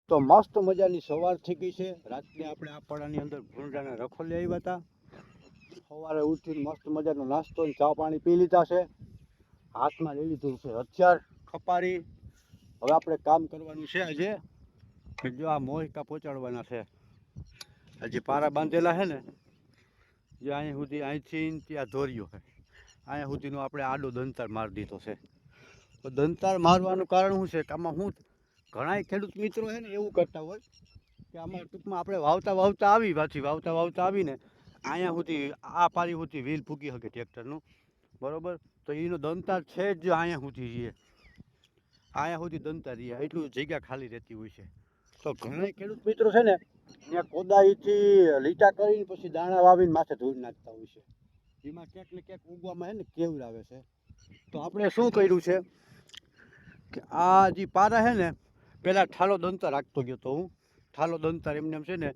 તો મસ્ત મજાની સવાર થઈ ગઈ છે. રાતને આપણે આ પાડાની અંદર ભૂંડાના રખોલી આવ્યા હતા. સવારે ઉઠીને મસ્ત મજાનો નાસ્તો અને ચા પાણી પી લીધા છે. હાથમાં લઈ લીધું છે હથિયાર ખપારી. હવે આપણે કામ કરવાનું છે આજે. જો આ મોહિકા પહોંચાડવાના છે. હજી પારા બાંધેલા છે ને, જે અહીંયા સુધી અહીંથી ત્યાં ધોર્યો છે, અહીંયા સુધીનો આપણે આડો દંતાર મારી દીધો છે. તો દંતાર મારવાનું કારણ શું છે કે આમાં શું ઘણા ખેડૂત મિત્રો છે ને એવું કરતા હોય કે આમાં ટૂંકમાં આપણે વાવતા આવીને અહીંયા સુધી આ પારી સુધી વ્હીલ ફૂકી શકે ટ્રેક્ટરનું, બરાબર. તો એનો દંતાર છે જ અહીંયા સુધી રહીએ, અહીંયા સુધી દંતાર રહીએ, એટલું જગ્યા ખાલી રહેતી હોય છે. તો ઘણા ખેડૂત મિત્રો છે ને ત્યાં કોદાળીથી લીટા કરીને પછી દાણા વાવીને માથે ધોઈ નાખતા હોય છે. એમાં ક્યાંક ને ક્યાંક ઉગવામાં છે ને કેવું આવે છે. તો આપણે શું કર્યું છે કે આ જે પારા છે ને, પહેલાં ઠાલો દંતાર રાખતો ગયો તો હું. ઠાલો દંતાર એમને એમ છે ને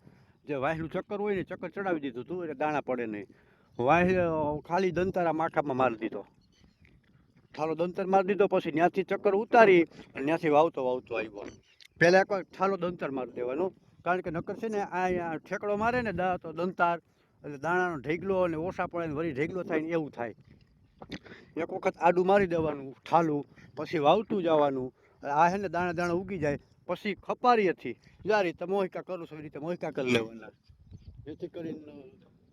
જે વાહેલું ચક્કર હોય ને ચક્કર ચડાવી દીધું હતું એટલે દાણા પડે નહીં. ખાલી દંતારા માખામાં મારી દીધો, ઠાલો દંતાર મારી દીધો. પછી ત્યાંથી ચક્કર ઉતારી અને ત્યાંથી વાવતો આવ્યો. પહેલાં એકવાર ઠાલો દંતાર મારી દેવાનું, કારણ કે નક્કર છે ને આ ઠેકડો મારે ને તો દંતાર એટલે દાણાનો ઢેગલો અને ઓછા પડે ને વળી ઢેગલો થાય ને એવું થાય. એક વખત આડું મારી દેવાનું ઠાલું, પછી વાવતું જવાનું. આ છે ને દાણા દાણા ઉગી જાય પછી ખપારી હતી જે રીતે મોહિકા કરું છું એ રીતે મોહિકા કરી લેવાના, જેથી કરીને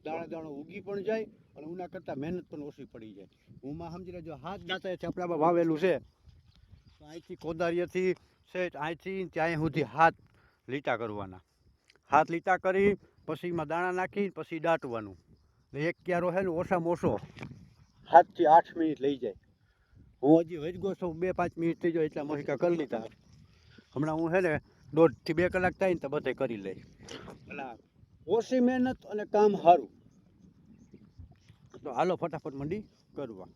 દાણા ઉગી પણ જાય અને ઉના કરતાં મહેનત પણ ઓછી પડી જાય. હુંમાં સમજી લેજો હાથ દાંતાથી આપણે આમાં વાવેલું છે. તો અહીંથી કોદાળીએથી છે અહીંથી ત્યાં સુધી હાથ લીટા કરવાના. હાથ લીટા કરી પછી એમાં દાણા નાખી પછી દાટવાનું. એક ક્યારો છે ને ઓછામાં ઓછો 7 થી 8 મિનિટ લઈ જાય. હું હજી વૈજગો છું, 2-5 મિનિટ થઈ જાય એટલા મોહિકા કરી લીધા. હમણાં હું છે ને 1.5 થી 2 કલાક થાય ને તો બધે કરી લઈ. એટલે ઓછી મહેનત અને કામ સારું. તો હાલો ફટાફટ મંડી કરવા.